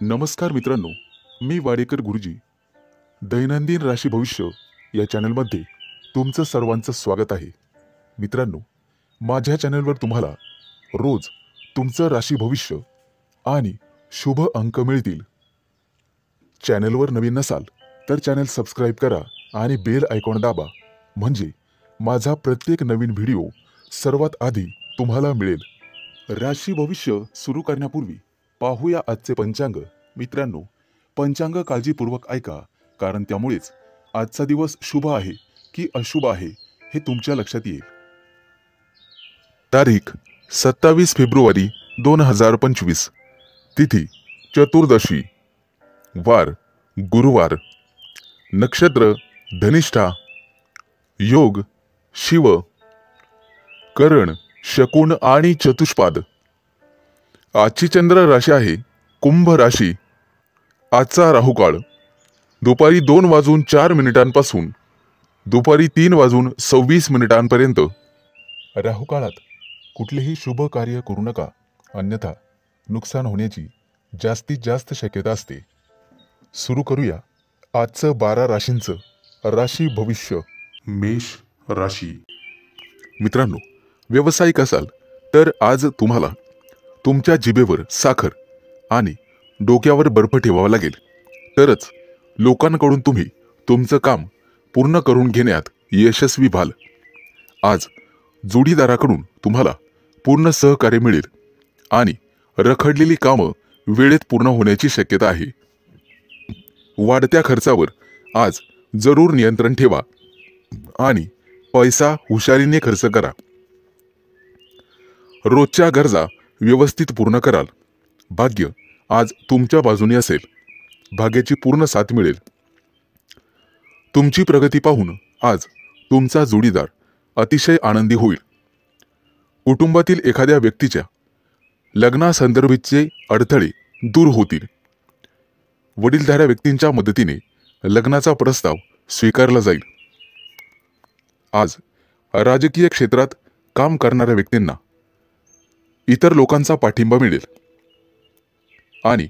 नमस्कार मित्रांनो, मी वाडेकर गुरुजी. दैनंदिन राशी भविष्य या चॅनलमध्ये तुमचं सर्वांचं स्वागत आहे. मित्रांनो, माझ्या चॅनलवर तुम्हाला रोज तुमचं राशी भविष्य आणि शुभ अंक मिळतील. चॅनलवर नवीन नसाल तर चॅनल सबस्क्राईब करा आणि बेल आयकॉन दाबा, म्हणजे माझा प्रत्येक नवीन व्हिडिओ सर्वात आधी तुम्हाला मिळेल. राशी भविष्य सुरू करण्यापूर्वी पाहूया आजचे पंचांग. मित्रांनो, पंचांग काळजीपूर्वक ऐका, कारण त्यामुळेच आजचा दिवस शुभ आहे की अशुभ आहे हे तुमच्या लक्षात येईल. तारीख 27 फेब्रुवारी 2025. तिथी चतुर्दशी. वार गुरुवार. नक्षत्र धनिष्ठा. योग शिव. करण शकुन आणि चतुष्पाद. आजची चंद्र राशी आहे कुंभ राशी. आजचा राहुकाळ दुपारी 2:04 दुपारी 3:26 राहुकाळात कुठलेही शुभ कार्य करू नका, अन्यथा नुकसान होण्याची जास्तीत जास्त शक्यता असते. सुरू करूया आजचं 12 राशींचं राशी भविष्य. मेष राशी. मित्रांनो, व्यावसायिक असाल तर आज तुम्हाला तुमच्या जिभेवर साखर आणि डोक्यावर बर्फ ठेवावा लागेल, तरच लोकांकडून तुम्ही तुमचं काम पूर्ण करून घेण्यात यशस्वी व्हाल. आज जोडीदाराकडून तुम्हाला पूर्ण सहकार्य मिळेल आणि रखडलेली कामं वेळेत पूर्ण होण्याची शक्यता आहे. वाढत्या खर्चावर आज जरूर नियंत्रण ठेवा आणि पैसा हुशारीने खर्च करा. रोजच्या गरजा व्यवस्थित पूर्ण कराल. भाग्य आज तुमच्या बाजूने असेल. भाग्याची पूर्ण साथ मिळेल. तुमची प्रगती पाहून आज तुमचा जोडीदार अतिशय आनंदी होईल. कुटुंबातील एखाद्या व्यक्तीच्या लग्नासंदर्भाचे अडथळे दूर होतील. वडीलधाऱ्या व्यक्तींच्या मदतीने लग्नाचा प्रस्ताव स्वीकारला जाईल. आज राजकीय क्षेत्रात काम करणाऱ्या व्यक्तींना इतर लोकांचा पाठिंबा मिळेल आणि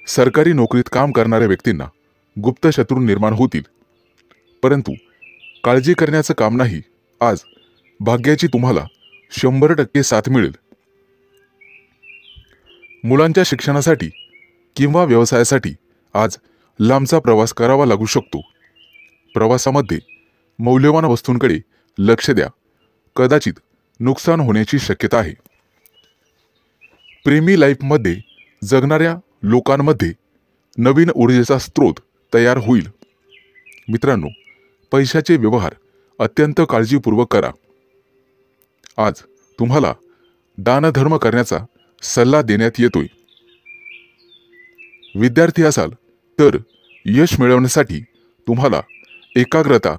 सरकारी नोकरीत काम करणाऱ्या व्यक्तींना गुप्त शत्रू निर्माण होतील. परंतु काळजी करण्याचं काम नाही. आज भाग्याची तुम्हाला 100% साथ मिळेल. मुलांच्या शिक्षणासाठी किंवा व्यवसायासाठी आज लांबचा प्रवास करावा लागू शकतो. प्रवासामध्ये मौल्यवान वस्तूंकडे लक्ष द्या. कदाचित नुकसान होण्याची शक्यता आहे. प्रेमी लाईफमध्ये जगणाऱ्या लोकांमध्ये नवीन ऊर्जेचा स्रोत तयार होईल. मित्रांनो, पैशाचे व्यवहार अत्यंत काळजीपूर्वक करा. आज तुम्हाला दानधर्म करण्याचा सल्ला देण्यात येतोय. विद्यार्थी असाल तर यश मिळवण्यासाठी तुम्हाला एकाग्रता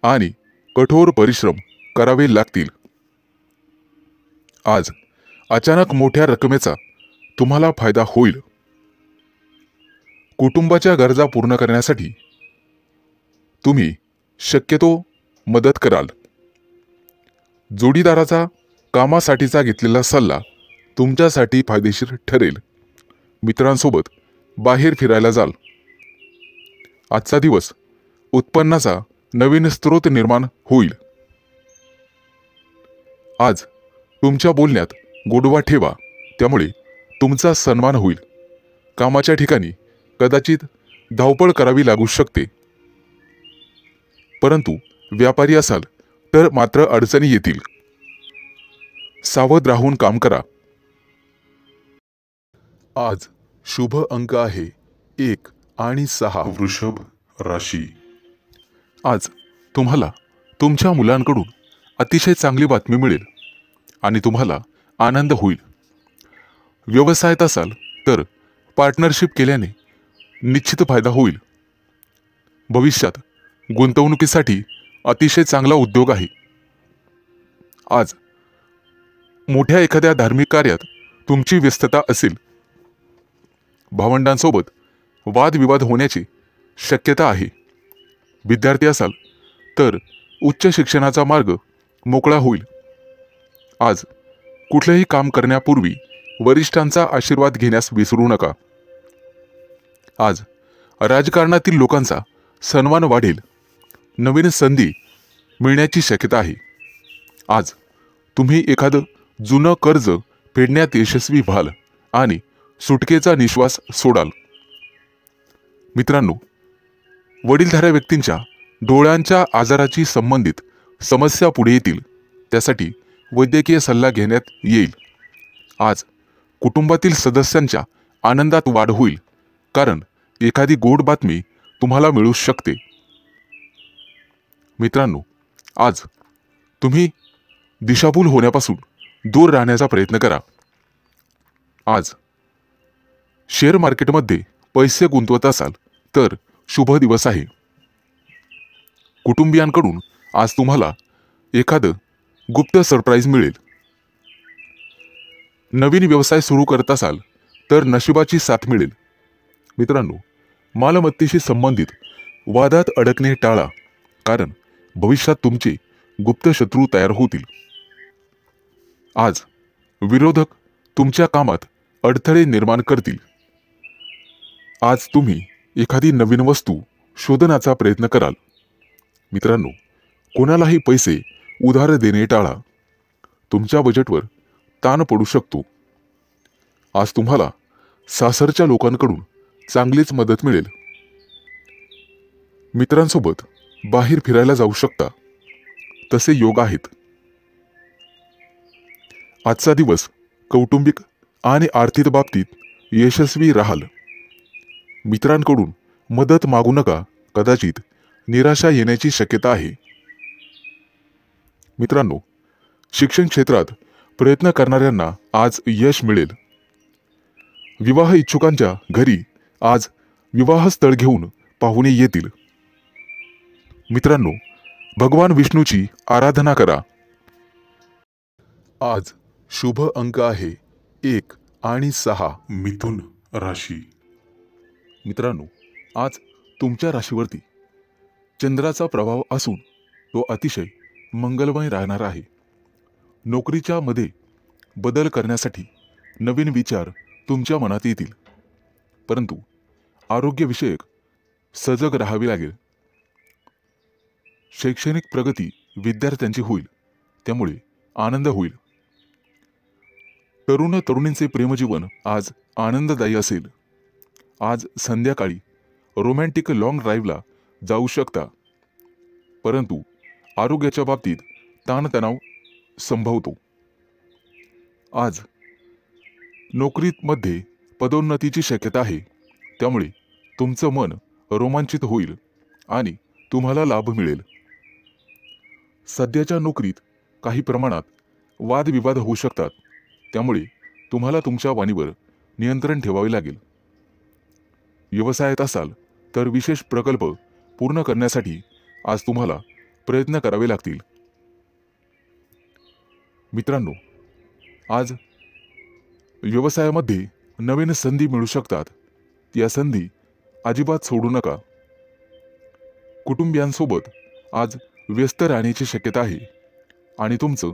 आणि कठोर परिश्रम करावे लागतील. आज अचानक मोठ्या रकमेचा तुम्हाला फायदा होईल. कुटुंबाच्या गरजा पूर्ण करण्यासाठी तुम्ही शक्यतो मदत कराल. जोडीदाराचा कामासाठीचा घेतलेला सल्ला तुमच्यासाठी फायदेशीर ठरेल. मित्रांसोबत बाहेर फिरायला जाल. आजचा दिवस उत्पन्नाचा नवीन स्रोत निर्माण होईल. आज तुमच्या बोलण्यात गोडवा ठेवा, त्यामुळे तुमचा सन्मान होईल. कामाच्या ठिकाणी कदाचित धावपळ करावी लागू शकते, परंतु व्यापारी असाल तर मात्र अडचणी येतील. सावध राहून काम करा. आज शुभ अंक आहे 1 आणि 6. वृषभ राशी. आज तुम्हाला तुमच्या मुलांकडून अतिशय चांगली बातमी मिळेल आणि तुम्हाला आनंद होईल. व्यवसायात असाल तर पार्टनरशिप केल्याने निश्चित फायदा होईल. भविष्यात गुंतवणुकीसाठी अतिशय चांगला उद्योग आहे. आज मोठ्या एखाद्या धार्मिक कार्यात तुमची व्यस्तता असेल. भावंडांसोबत वादविवाद होण्याची शक्यता आहे. विद्यार्थी असाल तर उच्च शिक्षणाचा मार्ग मोकळा होईल. आज कुठलेही काम करण्यापूर्वी वरिष्ठांचा आशीर्वाद घेण्यास विसरू नका. आज राजकारणातील लोकांचा सन्मान वाढेल, नवीन संधी मिळण्याची शक्यता आहे। आज तुम्ही एखादं जुनं कर्ज फेडण्यात यशस्वी व्हाल आणि सुटकेचा निश्वास सोडाल। मित्रांनो, वडीलधाऱ्या व्यक्तींच्या डोळ्यांच्या आजाराची संबंधित समस्या पुढे येतील, त्यासाठी वैद्यकीय सल्ला घेण्यात येईल। आज कुटुंबातील सदस्यांच्या आनंदात वाढ होईल, कारण एखादी गोड बातमी तुम्हाला मिळू शकते। मित्रांनो, आज तुम्ही दिशाभूल होण्यापासून दूर राहण्याचा प्रयत्न करा। आज शेअर मार्केटमध्ये पैसे गुंतवत असाल तर शुभ दिवस आहे। कुटुंबियांकडून आज तुम्हाला एखादं गुप्त सरप्राईज मिळेल। नवीन व्यवसाय सुरू करत असाल तर नशिबाची साथ मिळेल। मित्रांनो, मालमत्तेशी संबंधित वादात अडकणे टाळा, कारण भविष्यात तुमचे गुप्त शत्रू तयार होतील। आज विरोधक तुमच्या कामात अडथळे निर्माण करतील। आज तुम्ही एखादी नवीन वस्तू शोधण्याचा प्रयत्न कराल। मित्रांनो, कोणालाही पैसे उधार देणे टाळा, तुमच्या बजेटवर ताण पडू शकतो। आज तुम्हाला सासरच्या लोकांकडून चांगलीच मदत मिळेल। मित्रांसोबत बाहेर फिरायला जाऊ शकता, तसे योग आहेत। आजचा दिवस कौटुंबिक आणि आर्थिक बाबतीत यशस्वी राहाल। मित्रांकडून मदत मागू नका, कदाचित निराशा येण्याची शक्यता आहे। मित्रांनो, शिक्षण क्षेत्रात प्रयत्न करणाऱ्यांना आज यश मिळेल। विवाह इच्छुकांच्या घरी आज विवाहस्थळ घेऊन पाहुणे येतील। मित्रांनो, भगवान विष्णूची आराधना करा। आज शुभ अंक आहे 1 आणि 6। मिथुन राशी। मित्रांनो, आज तुमच्या राशीवरती चंद्राचा प्रभाव असून तो अतिशय मंगलमय राहणार आहे। नोकरीच्या मध्ये बदल करण्यासाठी नवीन विचार तुमच्या मनात येतील, परंतु आरोग्यविषयक सजग राहावे लागेल। शैक्षणिक प्रगती विद्यार्थ्यांची होईल, त्यामुळे आनंद होईल। तरुण तरुणींचे प्रेमजीवन आज आनंददायी असेल। आज संध्याकाळी रोमॅन्टिक लॉंग ड्राईव्हला जाऊ शकता, परंतु आरोग्याच्या बाबतीत ताणतणाव संभवतो। आज नोकरीमध्ये पदोन्नतीची शक्यता आहे, त्यामुळे तुमचं मन रोमांचित होईल आणि तुम्हाला लाभ मिळेल। सध्याच्या नोकरीत काही प्रमाणात वादविवाद होऊ शकतात, त्यामुळे तुम्हाला तुमच्या वाणीवर नियंत्रण ठेवावे लागेल। व्यवसायात असाल तर विशेष प्रकल्प पूर्ण करण्यासाठी आज तुम्हाला प्रयत्न करावे लागतील। मित्रांनो, आज व्यवसायामध्ये नवीन संधी मिळू शकतात, या संधी अजिबात सोडू नका। कुटुंबियांसोबत आज व्यस्त राहण्याची शक्यता आहे आणि तुमचं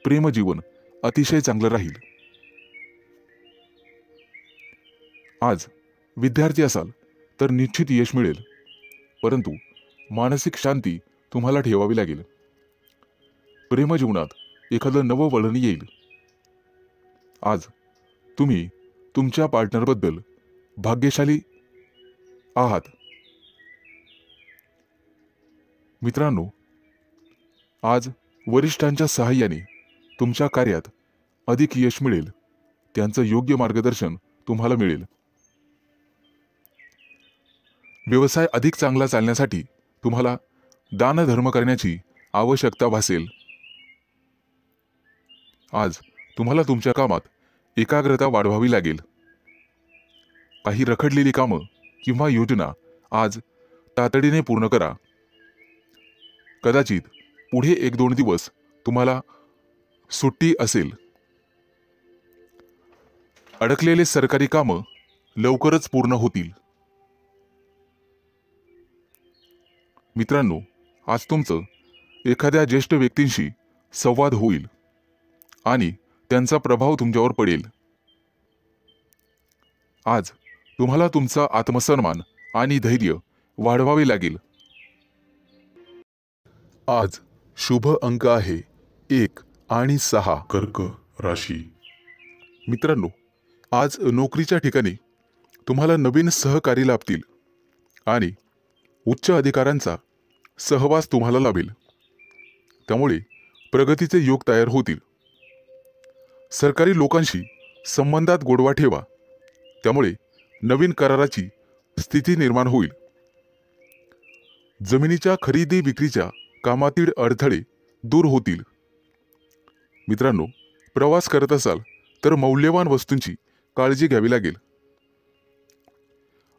प्रेमजीवन अतिशय चांगलं राहील। आज विद्यार्थी असाल तर निश्चित यश मिळेल, परंतु मानसिक शांती तुम्हाला ठेवावी लागेल। प्रेमजीवनात एखादं नवं वळण येईल। आज तुम्ही तुमच्या पार्टनरबद्दल भाग्यशाली आहात। मित्रांनो, आज वरिष्ठांच्या सहाय्याने तुमच्या कार्यात अधिक यश मिळेल, त्यांचं योग्य मार्गदर्शन तुम्हाला मिळेल। व्यवसाय अधिक चांगला चालण्यासाठी तुम्हाला दानधर्म करण्याची आवश्यकता भासेल। आज तुम्हाला तुमच्या कामात एकाग्रता वाढवावी लागेल। काही रखडलेली कामं किंवा योजना आज तातडीने पूर्ण करा। कदाचित पुढे 1-2 दिवस तुम्हाला सुट्टी असेल। अडकलेले सरकारी कामं लवकरच पूर्ण होतील। मित्रांनो, आज तुमचं एखाद्या ज्येष्ठ व्यक्तींशी संवाद होईल आणि त्यांचा प्रभाव तुमच्यावर पडेल। आज तुम्हाला तुमचा आत्मसन्मान आणि धैर्य वाढवावे लागेल। आज शुभ अंक आहे 1 आणि 6। कर्क राशी। मित्रांनो, आज नोकरीच्या ठिकाणी तुम्हाला नवीन सहकारी लाभतील आणि उच्च अधिकाऱ्यांचा सहवास तुम्हाला लाभेल, त्यामुळे प्रगतीचे योग तयार होतील। सरकारी लोकांशी संबंधात गोडवा ठेवा, त्यामुळे नवीन कराराची स्थिती निर्माण होईल। जमिनीच्या खरेदी विक्रीच्या कामातील अडथळे दूर होतील। मित्रांनो, प्रवास करत असाल तर मौल्यवान वस्तूंची काळजी घ्यावी लागेल।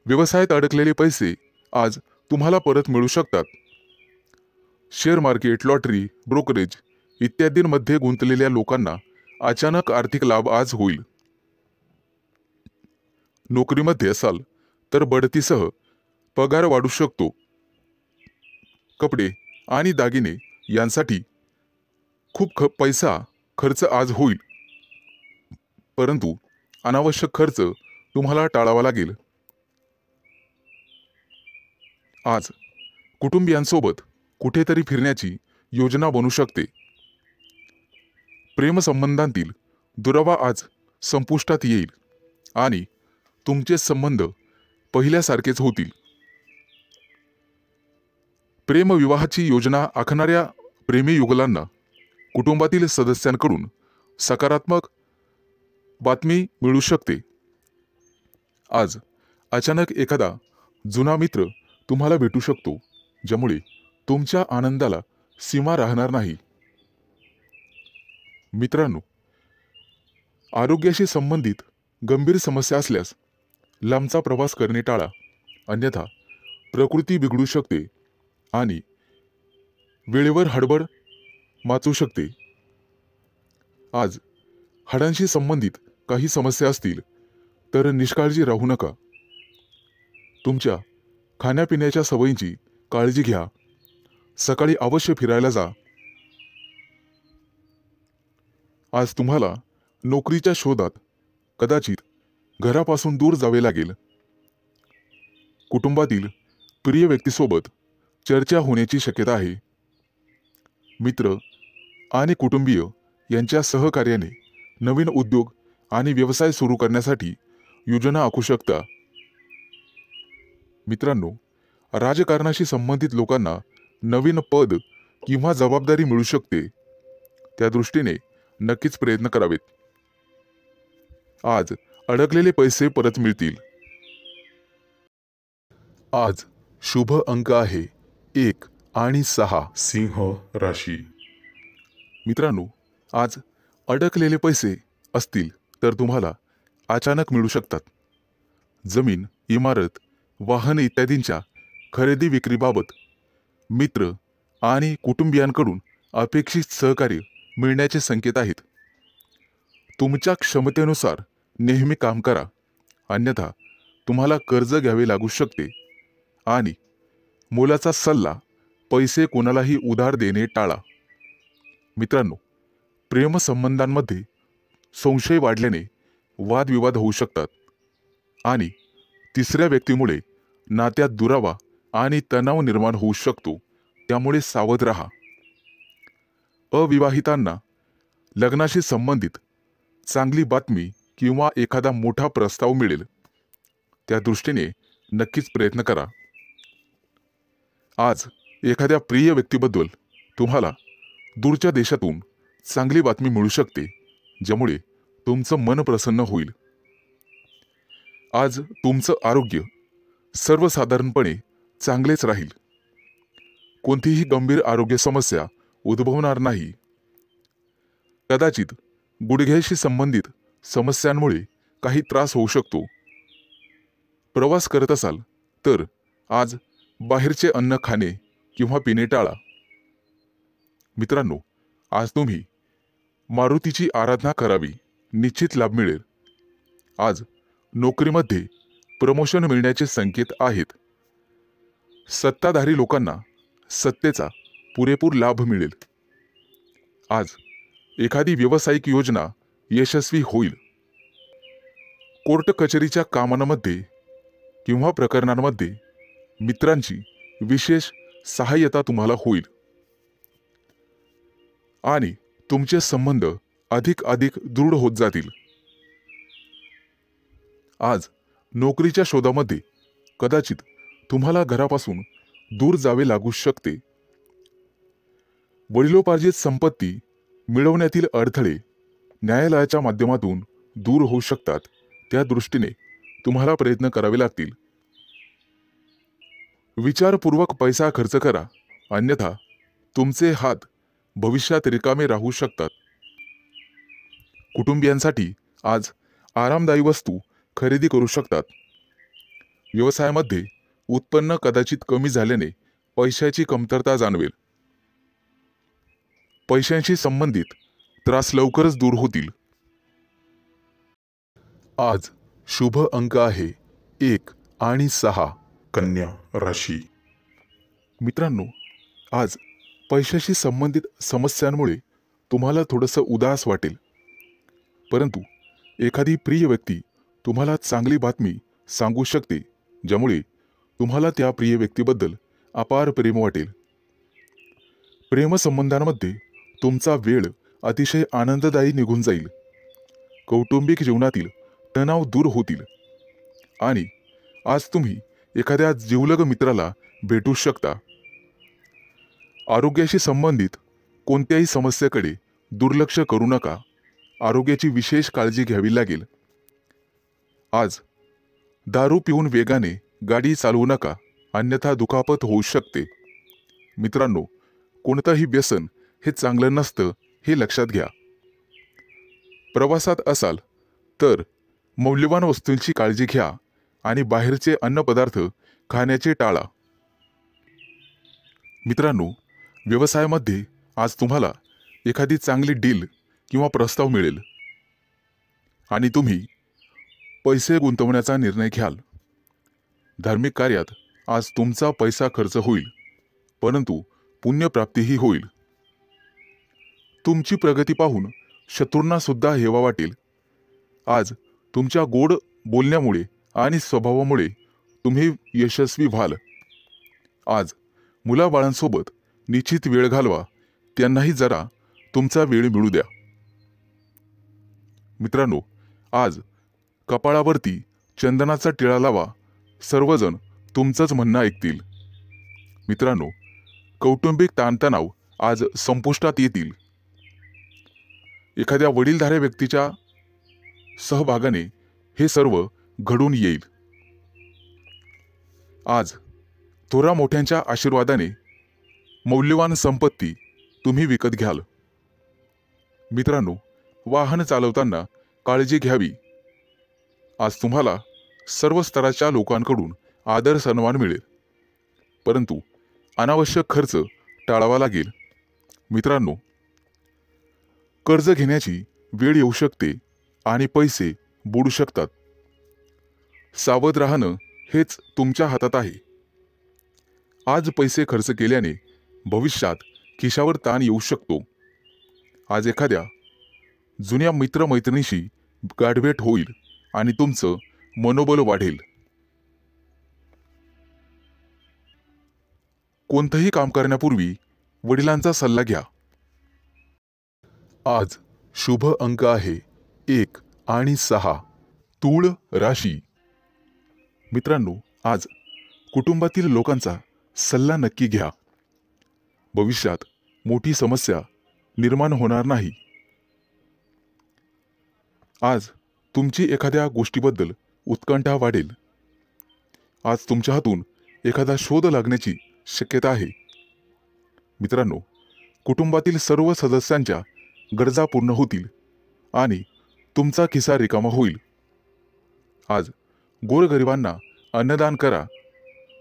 व्यवसायात अडकलेले पैसे आज तुम्हाला परत मिळू शकतात। शेअर मार्केट, लॉटरी, ब्रोकरेज इत्यादींमध्ये गुंतलेल्या लोकांना अचानक आर्थिक लाभ आज होईल। नोकरीमध्ये असाल तर बढतीसह पगार वाढू शकतो। कपडे आणि दागिने यांसाठी खूप पैसा खर्च आज होईल, परंतु अनावश्यक खर्च तुम्हाला टाळावा लागेल। आज कुटुंबियांसोबत कुठेतरी फिरण्याची योजना बनू शकते। प्रेमसंबंधांतील दुरावा आज संपुष्टात येईल आणि तुमचे संबंध पहिल्यासारखेच होतील। प्रेमविवाहाची योजना आखणाऱ्या प्रेमी युगलांना कुटुंबातील सदस्यांकडून सकारात्मक बातमी मिळू शकते। आज अचानक एखादा जुना मित्र तुम्हाला भेटू शकतो, ज्यामुळे तुमच्या आनंदाला सीमा राहणार नाही। मित्रांनो, आरोग्याशी संबंधित गंभीर समस्या असल्यास लांबचा प्रवास करणे टाळा, अन्यथा प्रकृती बिघडू शकते आणि वेळेवर हडबड माचू शकते। आज हाडांशी संबंधित काही समस्या असतील तर निष्काळजी राहू नका। तुमच्या खाण्यापिण्याच्या सवयींची काळजी घ्या। सकाळी अवश्य फिरायला जा। आज तुम्हाला नोकरीच्या शोधात कदाचित घरापासून दूर जावे लागेल। कुटुंबातील प्रिय व्यक्तीसोबत चर्चा होण्याची शक्यता आहे। मित्र आणि कुटुंबीय यांच्या सहकार्याने नवीन उद्योग आणि व्यवसाय सुरू करण्यासाठी योजना आखू शकता। मित्रांनो, राजकारणाशी संबंधित लोकांना नवीन पद किंवा जबाबदारी मिळू शकते, त्या दृष्टीने नक्कीच प्रयत्न करावेत। आज अडकलेले पैसे परत मिळतील। आज शुभ अंक आहे 1 आणि 6। सिंह राशी। मित्रांनो, आज अडकलेले पैसे असतील तर तुम्हाला अचानक मिळू शकतात। जमीन, इमारत, वाहन इत्यादींच्या खरेदी विक्रीबाबत मित्र आणि कुटुंबियांकडून अपेक्षित सहकार्य मिळण्याचे संकेत आहेत। तुमच्या क्षमतेनुसार नेहमी काम करा, अन्यथा तुम्हाला कर्ज घ्यावे लागू शकते आणि मोलाचा सल्ला पैसे कोणालाही उधार देणे टाळा। मित्रांनो, प्रेमसंबंधांमध्ये संशय वाढल्याने वादविवाद होऊ शकतात आणि तिसऱ्या व्यक्तीमुळे नात्यात दुरावा आणि तणाव निर्माण होऊ शकतो, त्यामुळे सावध राहा। अविवाहितांना लग्नाशी संबंधित चांगली बातमी किंवा एखादा मोठा प्रस्ताव मिळेल, त्या दृष्टीने नक्कीच प्रयत्न करा। आज एखाद्या प्रिय व्यक्तीबद्दल तुम्हाला दूरच्या देशातून चांगली बातमी मिळू शकते, ज्यामुळे तुमचं मन प्रसन्न होईल। आज तुमचं आरोग्य सर्वसाधारणपणे चांगलेच राहील। कोणतीही गंभीर आरोग्य समस्या उद्भवणार नाही। कदाचित गुडघ्याशी संबंधित समस्यांमुळे काही त्रास होऊ शकतो। प्रवास करत असाल तर आज बाहेरचे अन्न खाणे किंवा पिणे टाळा। मित्रांनो, आज तुम्ही मारुतीची आराधना करावी, निश्चित लाभ मिळेल। आज नोकरीमध्ये प्रमोशन मिळण्याचे संकेत आहेत। सत्ताधारी लोकांना सत्तेचा पुरेपूर लाभ मिळेल। आज एखादी व्यावसायिक योजना यशस्वी होईल। कोर्ट कचेरीच्या कामांमध्ये किंवा प्रकरणांमध्ये मित्रांची विशेष सहाय्यता तुम्हाला होईल आणि तुमचे संबंध अधिक दृढ होत जातील. आज नोकरीच्या शोधामध्ये कदाचित तुम्हाला घरापासून दूर जावे लागू शकते. वडिलोपार्जित संपत्ती मिळवण्यातील अडथळे न्यायालयाच्या माध्यमातून दूर होऊ शकतात. त्या दृष्टीने तुम्हाला प्रयत्न करावे लागतील. विचारपूर्वक पैसा खर्च करा, अन्यथा तुमचे हात भविष्यात रिकामे राहू शकतात. कुटुंबियांसाठी आज आरामदायी वस्तू खरेदी करू शकतात. व्यवसायामध्ये उत्पन्न कदाचित कमी झाल्याने पैशाची कमतरता जाणवेल. पैशांशी संबंधित त्रास लवकरच दूर होतील. आज शुभ अंक आहे 1 आणि 6. कन्या राशी. मित्रांनो, आज पैशाशी संबंधित समस्यांमुळे तुम्हाला थोडंसं उदास वाटेल, परंतु एखादी प्रिय व्यक्ती तुम्हाला चांगली बातमी सांगू शकते, ज्यामुळे तुम्हाला त्या प्रिय व्यक्तीबद्दल अपार प्रेम वाटेल. प्रेमसंबंधांमध्ये तुमचा वेळ अतिशय आनंददायी निघून जाईल. कौटुंबिक जीवनातील तणाव दूर होतील आणि आज तुम्ही एखाद्या जिवलग मित्राला भेटू शकता. आरोग्याशी संबंधित कोणत्याही समस्येकडे दुर्लक्ष करू नका. आरोग्याची विशेष काळजी घ्यावी लागेल. आज दारू पिऊन वेगाने गाडी चालवू नका, अन्यथा दुखापत होऊ शकते. मित्रांनो, कोणतंही व्यसन हे चांगलं नसतं हे लक्षात घ्या. प्रवासात असाल तर मौल्यवान वस्तूंची काळजी घ्या आणि बाहेरचे अन्नपदार्थ खाण्याचे टाळा. मित्रांनो, व्यवसायामध्ये आज तुम्हाला एखादी चांगली डील किंवा प्रस्ताव मिळेल आणि तुम्ही पैसे गुंतवण्याचा निर्णय घ्याल. धार्मिक कार्यात आज तुमचा पैसा खर्च होईल, परंतु पुण्यप्राप्तीही होईल. तुमची प्रगती पाहून शत्रूंना सुद्धा हेवा वाटेल. आज तुमच्या गोड बोलण्यामुळे आणि स्वभावामुळे तुम्ही यशस्वी व्हाल. आज मुलाबाळांसोबत निश्चित वेळ घालवा, त्यांनाही जरा तुमचा वेळ मिळू द्या. मित्रांनो, आज कपाळावरती चंदनाचा टिळा लावा, सर्वजण तुमचंच म्हणणं ऐकतील. मित्रांनो, कौटुंबिक ताणतणाव आज संपुष्टात येतील. एखाद्या वडीलधाऱ्या व्यक्तीच्या सहभागाने हे सर्व घडून येईल. आज थोरा मोठ्यांच्या आशीर्वादाने मौल्यवान संपत्ती तुम्ही विकत घ्याल. मित्रांनो, वाहन चालवताना काळजी घ्यावी. आज तुम्हाला सर्व स्तराच्या लोकांकडून आदर सन्मान मिळेल, परंतु अनावश्यक खर्च टाळावा लागेल. मित्रांनो, कर्ज घेण्याची वेळ येऊ शकते आणि पैसे बुडू शकतात. सावध राहणं हेच तुमच्या हातात आहे. आज पैसे खर्च केल्याने भविष्यात खिशावर ताण येऊ शकतो. आज एखाद्या जुन्या मित्रमैत्रिणीशी गाठभेट होईल आणि तुमचं मनोबल वाढेल. कोणतंही काम करण्यापूर्वी वडिलांचा सल्ला घ्या. आज शुभ अंक आहे 1 आणि 6. तूळ राशी. मित्रांनो, आज कुटुंबातील लोकांचा सल्ला नक्की घ्या. भविष्यात मोठी समस्या निर्माण होणार नाही. आज तुमची एखाद्या गोष्टीबद्दल उत्कंठा वाढेल. आज तुमच्या हातून एखादा शोध लागण्याची शक्यता आहे. मित्रांनो, कुटुंबातील सर्व सदस्यांच्या गरजा पूर्ण होतील आणि तुमचा खिसा रिकामा होईल. आज गोरगरिबांना अन्नदान करा.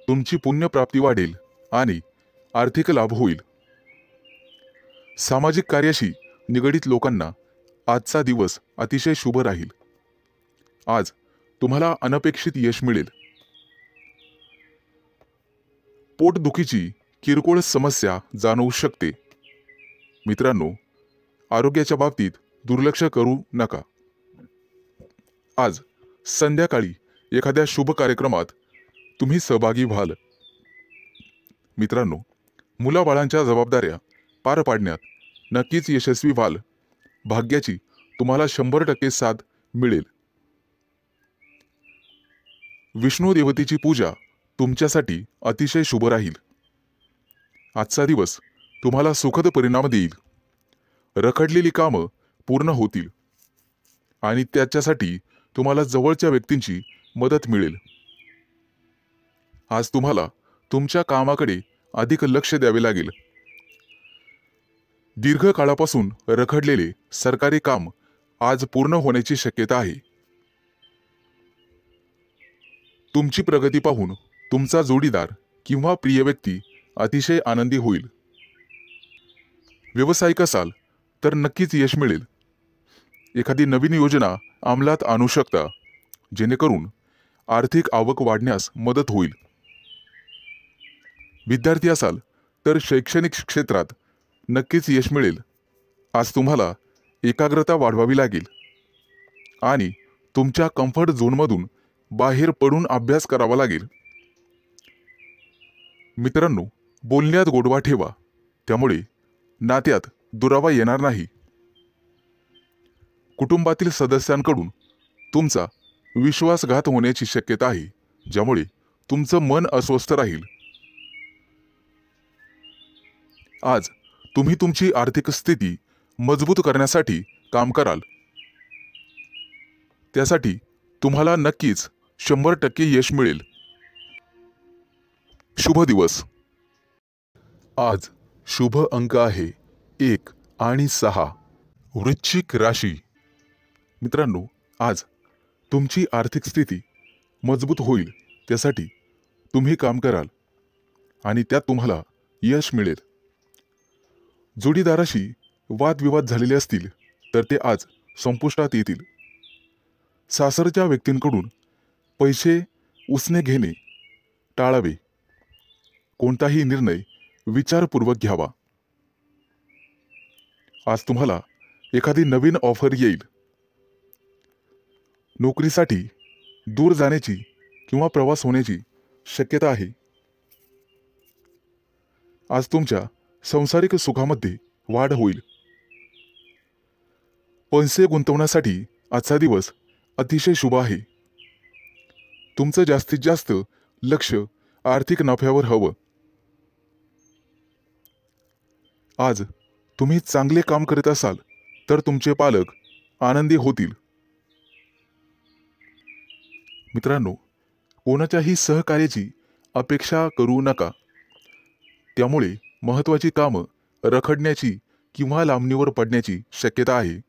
तुमची पुण्यप्राप्ती वाढेल आणि आर्थिक लाभ होईल. सामाजिक कार्याशी निगडित लोकांना आजचा दिवस अतिशय शुभ राहील. आज तुम्हाला अनपेक्षित यश मिळेल. पोटदुखीची किरकोळ समस्या जाणवू शकते. मित्रांनो, आरोग्याच्या बाबतीत दुर्लक्ष करू नका. आज संध्याकाळी एखाद्या शुभ कार्यक्रमात तुम्ही सहभागी व्हाल. मित्रांनो, मुलाबाळांच्या जबाबदाऱ्या पार पाडण्यात नक्कीच यशस्वी व्हाल. भाग्याची तुम्हाला 100% साथ मिळेल. विष्णू देवतेची पूजा तुमच्यासाठी अतिशय शुभ राहील. आजचा दिवस तुम्हाला सुखद परिणाम देईल. रखडलेली कामं पूर्ण होतील आणि त्याच्यासाठी तुम्हाला जवळच्या व्यक्तींची मदत मिळेल. आज तुम्हाला तुमच्या कामाकडे अधिक लक्ष द्यावे लागेल. दीर्घकाळापासून रखडलेले सरकारी काम आज पूर्ण होण्याची शक्यता आहे. तुमची प्रगती पाहून तुमचा जोडीदार किंवा प्रिय व्यक्ती अतिशय आनंदी होईल. व्यावसायिक असाल तर नक्कीच यश मिळेल. एखादी नवीन योजना अंमलात आणू शकता, जेणेकरून आर्थिक आवक वाढण्यास मदत होईल. विद्यार्थी असाल तर शैक्षणिक क्षेत्रात नक्कीच यश मिळेल. आज तुम्हाला एकाग्रता वाढवावी लागेल आणि तुमच्या कम्फर्ट झोनमधून बाहेर पडून अभ्यास करावा लागेल. मित्रांनो, बोलण्यात गोडवा ठेवा, त्यामुळे नात्यात दुरावा येणार नाही. कुटुंबातील सदस्यांकडून तुमचा विश्वासघात होण्याची शक्यता आहे, ज्यामुळे तुमचं मन अस्वस्थ राहील. आज तुम्ही तुमची आर्थिक स्थिती मजबूत करण्यासाठी काम कराल. त्यासाठी तुम्हाला नक्कीच 100% यश मिळेल. शुभ दिवस. आज शुभ अंक आहे 1 आणि 6. वृश्चिक राशी. मित्रांनो, आज तुमची आर्थिक स्थिती मजबूत होईल, त्यासाठी तुम्ही काम कराल आणि त्यात तुम्हाला यश मिळेल. जोडीदाराशी वादविवाद झालेले असतील तर ते आज संपुष्टात येतील. सासरच्या व्यक्तींकडून पैसे उसने घेणे टाळावे. कोणताही निर्णय विचारपूर्वक घ्यावा. आज तुम्हाला एखादी नवीन ऑफर येईल. नोकरीसाठी दूर जाण्याची किंवा प्रवास होण्याची शक्यता आहे. आज तुमच्या सांसारिक सुखामध्ये वाढ होईल. पैसे गुंतवण्यासाठी आजचा दिवस अतिशय शुभ आहे. तुमचं जास्तीत जास्त लक्ष आर्थिक नफ्यावर हवं. आज तुम्ही चांगले काम करत असाल तर तुमचे पालक आनंदी होतील. मित्रांनो, कोणाच्याही सहकार्याची अपेक्षा करू नका. त्यामुळे महत्त्वाची कामं रखडण्याची किंवा लांबणीवर पडण्याची शक्यता आहे.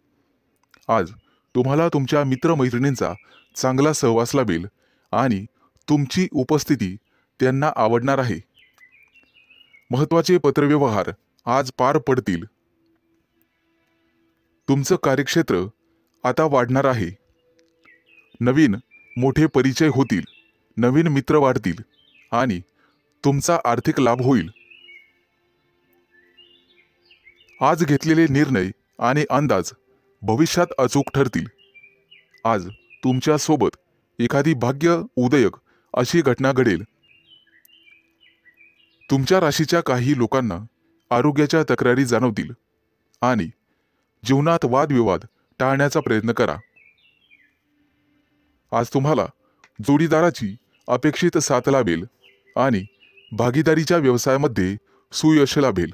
आज तुम्हाला तुमच्या मित्रमैत्रिणींचा चांगला सहवास लाभेल आणि तुमची उपस्थिती त्यांना आवडणार आहे. महत्त्वाचे पत्रव्यवहार आज पार पडतील. तुमचं कार्यक्षेत्र आता वाढणार आहे. नवीन मोठे परिचय होतील, नवीन मित्र वाढतील आणि तुमचा आर्थिक लाभ होईल. आज घेतलेले निर्णय आणि अंदाज भविष्यात अचूक ठरतील. आज तुमच्या सोबत एखादी भाग्य उदयक अशी घटना घडेल. तुमच्या राशीच्या काही लोकांना आरोग्याच्या तक्रारी जाणवतील आणि जीवनात वादविवाद टाळण्याचा प्रयत्न करा. आज तुम्हाला जोडीदाराची अपेक्षित साथ लाभेल आणि भागीदारीच्या व्यवसायामध्ये सुयश लाभेल.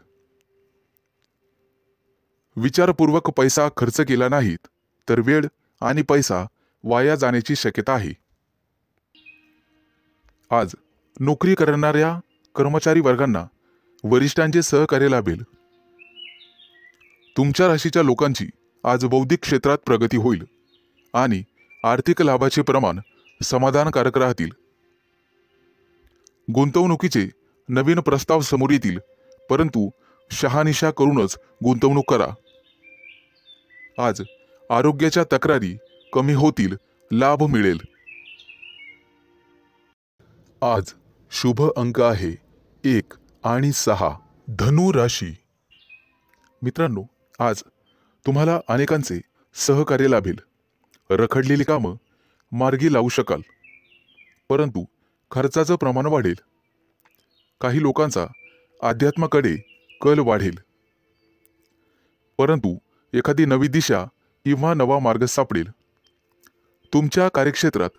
विचारपूर्वक पैसा खर्च केला नाहीत तर वेळ आणि पैसा वाया जाण्याची शक्यता आहे. आज नोकरी करणाऱ्या कर्मचारी वर्गांना वरिष्ठांचे सहकार्य लाभेल. तुमच्या राशीच्या लोकांची आज बौद्धिक क्षेत्रात प्रगती होईल आणि आर्थिक लाभाचे प्रमाण समाधानकारक राहतील. गुंतवणुकीचे नवीन प्रस्ताव समोर येतील, परंतु शहानिशा करूनच गुंतवणूक करा. आज आरोग्याच्या तक्रारी कमी होतील, लाभ मिळेल. आज शुभ अंक आहे 1 आणि 6. धनु राशी. मित्रांनो, आज तुम्हाला अनेकांचे सहकार्य लाभेल. रखडलेली कामं मार्गी लावू शकाल, परंतु खर्चाचं प्रमाण वाढेल. काही लोकांचा अध्यात्माकडे कल वाढेल. परंतु एखादी नवी दिशा किंवा नवा मार्ग सापडेल. तुमच्या कार्यक्षेत्रात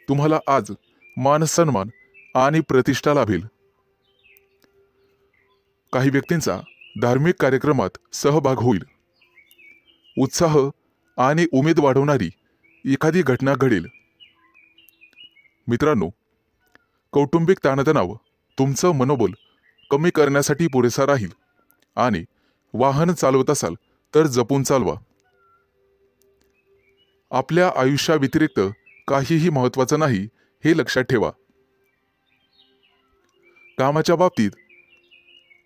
तुम्हाला आज मान सन्मान आणि प्रतिष्ठा लाभेल. काही व्यक्तींचा धार्मिक कार्यक्रमात सहभाग होईल. उत्साह आणि उमेद वाढवणारी एखादी घटना घडेल. मित्रांनो, कौटुंबिक ताणतणाव तुमचं मनोबल कमी करण्यासाठी पुरेसा राहील आणि वाहन चालवत असाल तर जपून चालवा. आपल्या आयुष्याव्यतिरिक्त काहीही महत्त्वाचं नाही हे लक्षात ठेवा. कामाच्या बाबतीत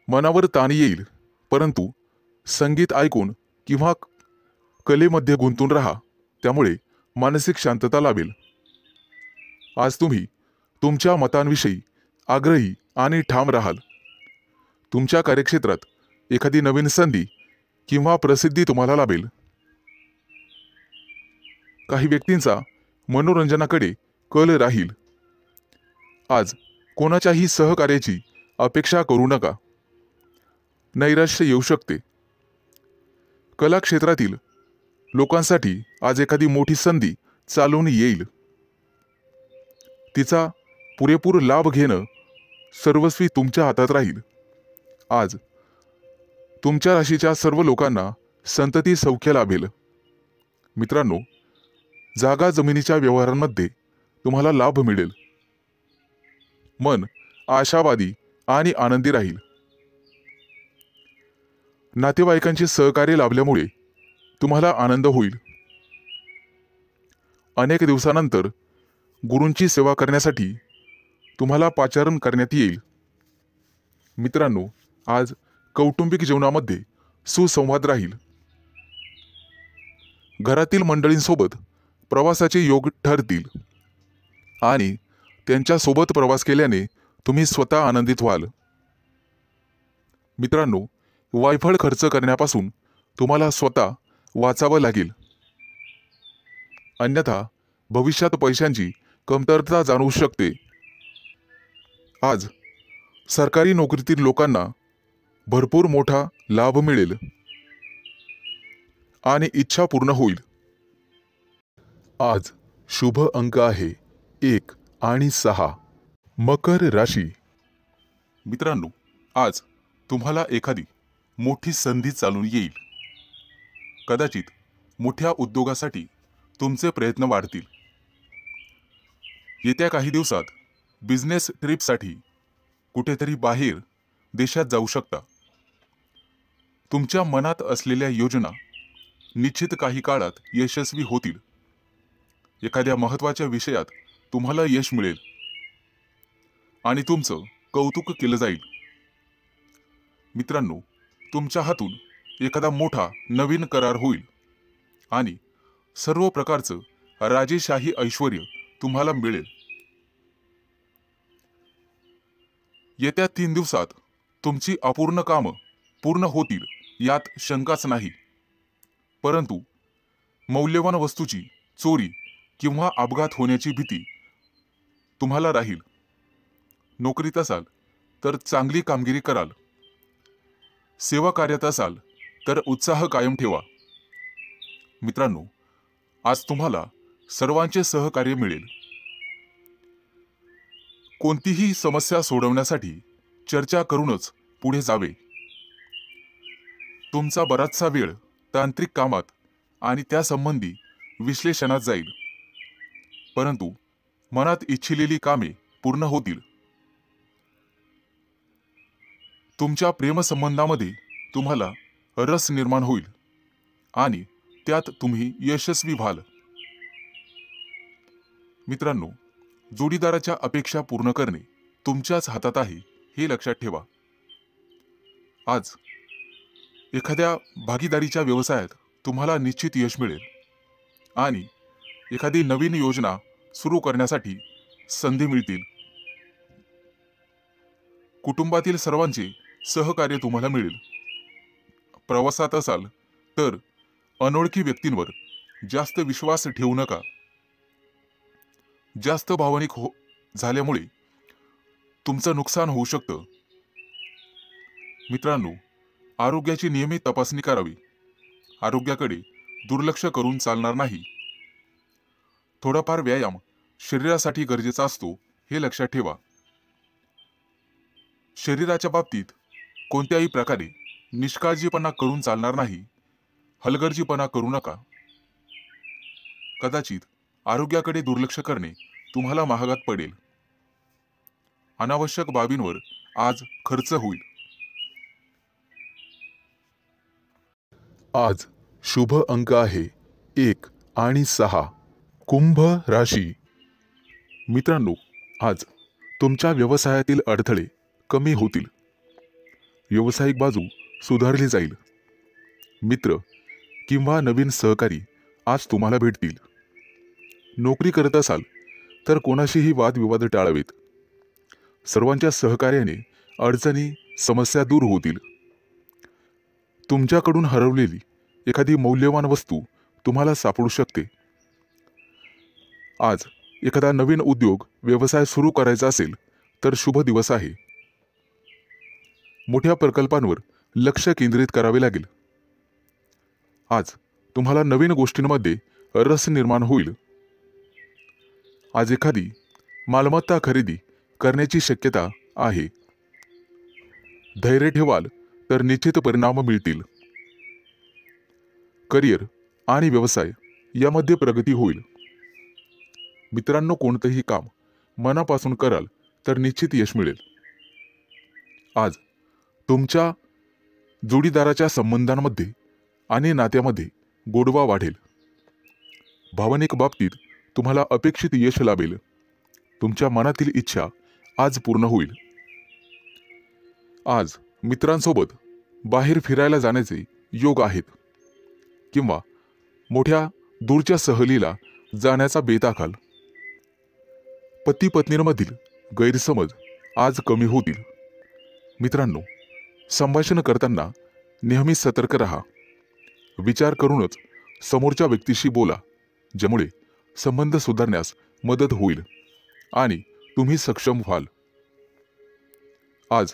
मनावर ताण येईल, परंतु संगीत ऐकून किंवा कलेमध्ये गुंतून राहा, त्यामुळे मानसिक शांतता लाभेल. आज तुम्ही तुमच्या मतांविषयी आग्रही आणि ठाम राहाल. तुमच्या कार्यक्षेत्रात एखादी नवीन संधी किंवा प्रसिद्धी तुम्हाला लाभेल. काही व्यक्तींचा मनोरंजनाकडे कल राहील. आज कोणाच्याही सहकार्याची अपेक्षा करू नका. नैराश्य येऊ शकते. कला क्षेत्रातील लोकांसाठी आज एखादी मोठी संधी चालून येईल. तिचा पुरेपूर लाभ घेणं सर्वस्वी तुमच्या हातात राहील. आज तुमच्या राशीच्या सर्व लोकांना संतती सौख्य लाभेल. मित्रांनो, जागा जमिनीच्या व्यवहारांमध्ये तुम्हाला लाभ मिळेल. मन आशावादी आणि आनंदी राहील. नातेवाईकांचे सहकार्य लाभल्यामुळे तुम्हाला आनंद होईल. अनेक दिवसानंतर गुरूंची सेवा करण्यासाठी तुम्हाला पाचारण करण्यात येईल. मित्रांनो, आज कौटुंबिक जीवनामध्ये सुसंवाद राहील. घरातील मंडळींसोबत प्रवासाचे योग ठरतील आणि त्यांच्यासोबत प्रवास केल्याने तुम्ही स्वतः आनंदित व्हाल. मित्रांनो, वायफळ खर्च करण्यापासून तुम्हाला स्वतः वाचावं लागेल. अन्यथा भविष्यात पैशांची कमतरता जाणवू शकते. आज सरकारी नोकरीतील लोकांना भरपूर मोठा लाभ मिळेल आणि इच्छा पूर्ण होईल. आज शुभ अंक आहे 1 आणि 6. मकर राशी. मित्रांनो, आज तुम्हाला एखादी मोठी संधी चालून येईल. कदाचित मोठ्या उद्योगासाठी तुमचे प्रयत्न वाढतील. येत्या काही दिवसात बिझनेस ट्रिपसाठी कुठेतरी बाहेर देशात जाऊ शकता. तुमच्या मनात असलेल्या योजना निश्चित काही काळात यशस्वी होतील. एखाद्या महत्त्वाच्या विषयात तुम्हाला यश मिळेल आणि तुमचं कौतुक केलं जाईल. मित्रांनो, तुमच्या हातून एखादा मोठा नवीन करार होईल आणि सर्व प्रकारचं राजेशाही ऐश्वर्य तुम्हाला मिळेल. येत्या 3 दिवसात तुमची अपूर्ण कामं पूर्ण होतील यात शंकाच नाही. परंतु मौल्यवान वस्तूची चोरी किंवा अपघात होण्याची भीती तुम्हाला राहील. नोकरीत असाल तर चांगली कामगिरी कराल. सेवा कार्यात असाल तर उत्साह कायम ठेवा. मित्रांनो, आज तुम्हाला सर्वांचे सहकार्य मिळेल. कोणतीही समस्या सोडवण्यासाठी चर्चा करूनच पुढे जावे. तुमचा बराचसा वेळ तांत्रिक कामात आणि त्यासंबंधी विश्लेषणात जाईल. परंतु मनात इच्छिलेली कामे पूर्ण होतील. तुमच्या प्रेमसंबंधामध्ये तुम्हाला रस निर्माण होईल आणि त्यात तुम्ही यशस्वी व्हाल. मित्रांनो, जोडीदाराच्या अपेक्षा पूर्ण करणे तुमच्याच हातात आहे हे लक्षात ठेवा. आज एखाद्या भागीदारीच्या व्यवसायात तुम्हाला निश्चित यश मिळेल आणि एखादी नवीन योजना सुरू करण्यासाठी संधी मिळतील. कुटुंबातील सर्वांचे सहकार्य तुम्हाला मिळेल. प्रवासात असाल तर अनोळखी व्यक्तींवर जास्त विश्वास ठेवू नका. जास्त भावनिक झाल्यामुळे तुमचं नुकसान होऊ शकतं. मित्रांनो, आरोग्याची नियमित तपासणी करावी. आरोग्याकडे दुर्लक्ष करून चालणार नाही. थोडाफार व्यायाम शरीरासाठी गरजेचा असतो, हे लक्षात ठेवा. शरीराच्या बाबतीत कोणत्याही प्रकारे निष्काळजीपणा करून चालणार नाही. हलगर्जीपणा करू नका. कदाचित आरोग्याकडे दुर्लक्ष करणे तुम्हाला महागात पडेल. अनावश्यक बाबींवर आज खर्च होईल. आज शुभ अंक आहे 1 आणि 6. कुंभ राशी. मित्रांनो, आज तुमच्या व्यवसायातील अडथळे कमी होतील. व्यावसायिक बाजू सुधारली जाईल. मित्र किंवा नवीन सहकारी आज तुम्हाला भेटतील. नोकरी करत असाल तर कोणाशीही वादविवाद टाळावेत. सर्वांच्या सहकार्याने अडचणी समस्या दूर होतील. तुमच्याकडून हरवलेली एखादी मौल्यवान वस्तू तुम्हाला सापडू शकते. आज एखादा नवीन उद्योग व्यवसाय सुरू करायचा असेल तर शुभ दिवस आहे. मोठ्या प्रकल्पांवर लक्ष केंद्रित करावे लागेल. आज तुम्हाला नवीन गोष्टींमध्ये रस निर्माण होईल. आज एखादी मालमत्ता खरेदी करण्याची शक्यता आहे. धैर्य ठेवाल तर निश्चित परिणाम मिळतील. करिअर आणि व्यवसाय यामध्ये प्रगती होईल. मित्रांनो, कोणतेही काम मनापासून कराल तर निश्चित यश मिळेल. आज तुमच्या जोडीदाराच्या संबंधांमध्ये आणि नात्यामध्ये गोडवा वाढेल. भावनिक बाबतीत तुम्हाला अपेक्षित यश लाभेल. तुमच्या मनातील इच्छा आज पूर्ण होईल. आज मित्रांसोबत बाहेर फिरायला जाण्याचे योग आहेत किंवा मोठ्या दूरच्या सहलीला जाण्याचा बेत आखाल. पती पत्नींमधील गैरसमज आज कमी होतील. मित्रांनो, संभाषण करताना नेहमी सतर्क राहा. विचार करूनच समोरच्या व्यक्तीशी बोला, ज्यामुळे संबंध सुधारण्यास मदत होईल आणि तुम्ही सक्षम व्हाल. आज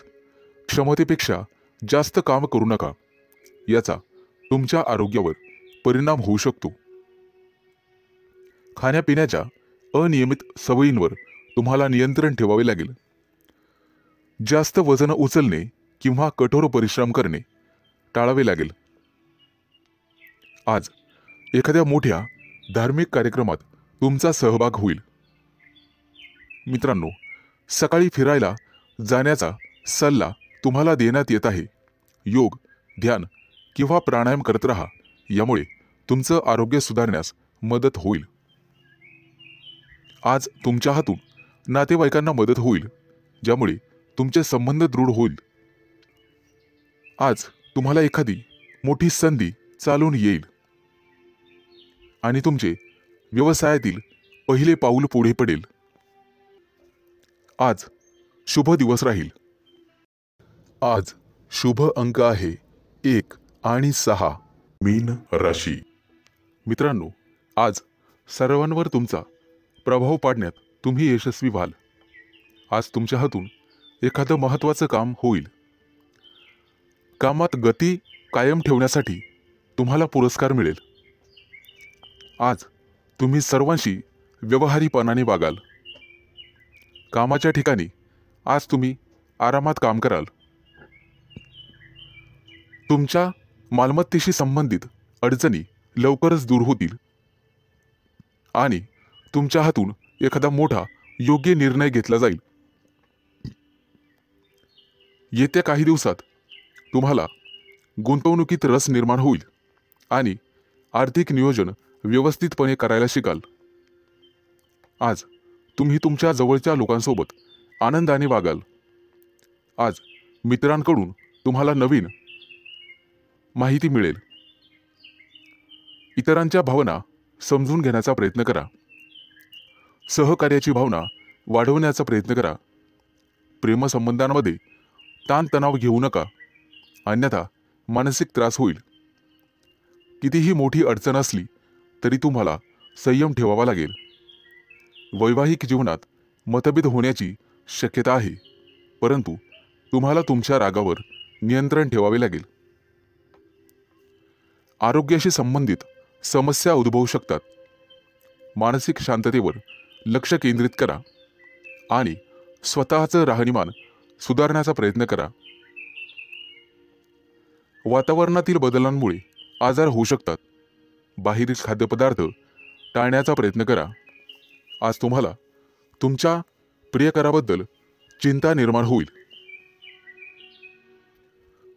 क्षमतेपेक्षा जास्त काम करू नका. याचा तुमच्या आरोग्यावर परिणाम होऊ शकतो. खाण्यापिण्याच्या अनियमित सवयींवर तुम्हाला नियंत्रण ठेवावे लागेल. जास्त वजन उचलणे किंवा कठोर परिश्रम करणे टाळावे लागेल. आज एखाद्या मोठ्या धार्मिक कार्यक्रमात तुमचा सहभाग होईल. मित्रांनो, सकाळी फिरायला जाण्याचा सल्ला तुम्हाला देण्यात येत आहे. योग, ध्यान किंवा प्राणायाम करत राहा. यामुळे तुमचं आरोग्य सुधारण्यास मदत होईल. आज तुमच्या हातून नातेवाईकांना मदत होईल, ज्यामुळे तुमचे संबंध दृढ होईल. आज तुम्हाला एखादी मोठी संधी चालून येईल आणि तुमचे व्यवसायातील पहिले पाऊल पुढे पडेल. आज शुभ दिवस राहील. आज शुभ अंक आहे 1 आणि 6. मीन राशी. मित्रांनो, आज सर्वांवर तुमचा प्रभाव पाडण्यात तुम्ही यशस्वी व्हाल. आज तुमच्या हातून एखादं महत्त्वाचं काम होईल. कामात गती कायम ठेवण्यासाठी तुम्हाला पुरस्कार मिळेल. आज तुम्ही सर्वांशी व्यवहारीपणाने वागाल. कामाच्या ठिकाणी आज तुम्ही आरामात काम कराल. तुमच्या मालमत्तेशी संबंधित अडचणी लवकरच दूर होतील आणि तुमच्या हातून एखादा मोठा योग्य निर्णय घेतला जाईल. येत्या काही दिवसात तुम्हाला गुंतवणुकीत रस निर्माण होईल आणि आर्थिक नियोजन व्यवस्थितपणे करायला शिकाल. आज तुम्ही तुमच्या जवळच्या लोकांसोबत आनंदाने वागाल. आज मित्रांकडून तुम्हाला नवीन माहिती मिळेल. इतरांच्या भावना समजून घेण्याचा प्रयत्न करा. सहकार्याची भावना वाढवण्याचा प्रयत्न करा. प्रेमसंबंधांमध्ये ताणतणाव घेऊ नका, अन्यथा मानसिक त्रास होईल. कितीही मोठी अडचण असली तरी तुम्हाला संयम ठेवावा लागेल. वैवाहिक जीवनात मतभेद होण्याची शक्यता आहे. परंतु तुम्हाला तुमच्या रागावर नियंत्रण ठेवावे लागेल. आरोग्याशी संबंधित समस्या उद्भवू शकतात. मानसिक शांततेवर लक्ष केंद्रित करा आणि स्वतःचं राहणीमान सुधारण्याचा प्रयत्न करा. वातावरणातील बदलांमुळे आजार होऊ शकतात. बाहेरील खाद्यपदार्थ टाळण्याचा प्रयत्न करा. आज तुम्हाला तुमच्या प्रियकराबद्दल चिंता निर्माण होईल.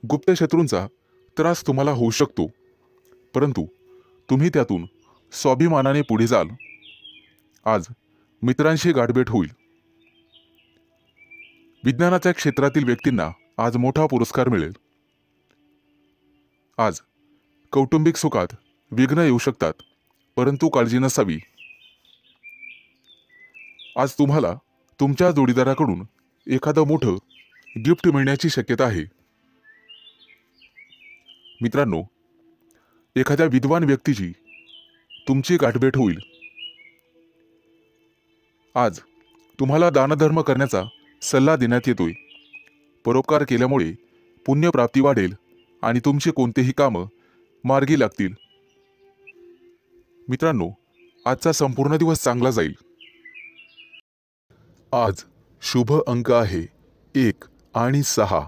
गुप्त शत्रूंचा त्रास तुम्हाला होऊ शकतो, परंतु तुम्ही त्यातून स्वाभिमानाने पुढे जाल. आज मित्रांशी गाठभेट होईल. विज्ञानाच्या क्षेत्रातील व्यक्तींना आज मोठा पुरस्कार मिळेल. आज कौटुंबिक सुखात विघ्न येऊ शकतात, परंतु काळजी नसावी. आज तुम्हाला तुमच्या जोडीदाराकडून एखादं मोठं गिफ्ट मिळण्याची शक्यता आहे. मित्रांनो, एखाद्या विद्वान व्यक्तीची तुमची गाठभेट होईल. आज तुम्हाला दानधर्म करण्याचा सल्ला देण्यात येतोय. परोपकार केल्यामुळे पुण्यप्राप्ती वाढेल आणि तुमची कोणतेही कामं मार्गी लागतील. मित्रांनो, आजचा संपूर्ण दिवस चांगला जाईल. आज शुभ अंक आहे 1 आणि 6.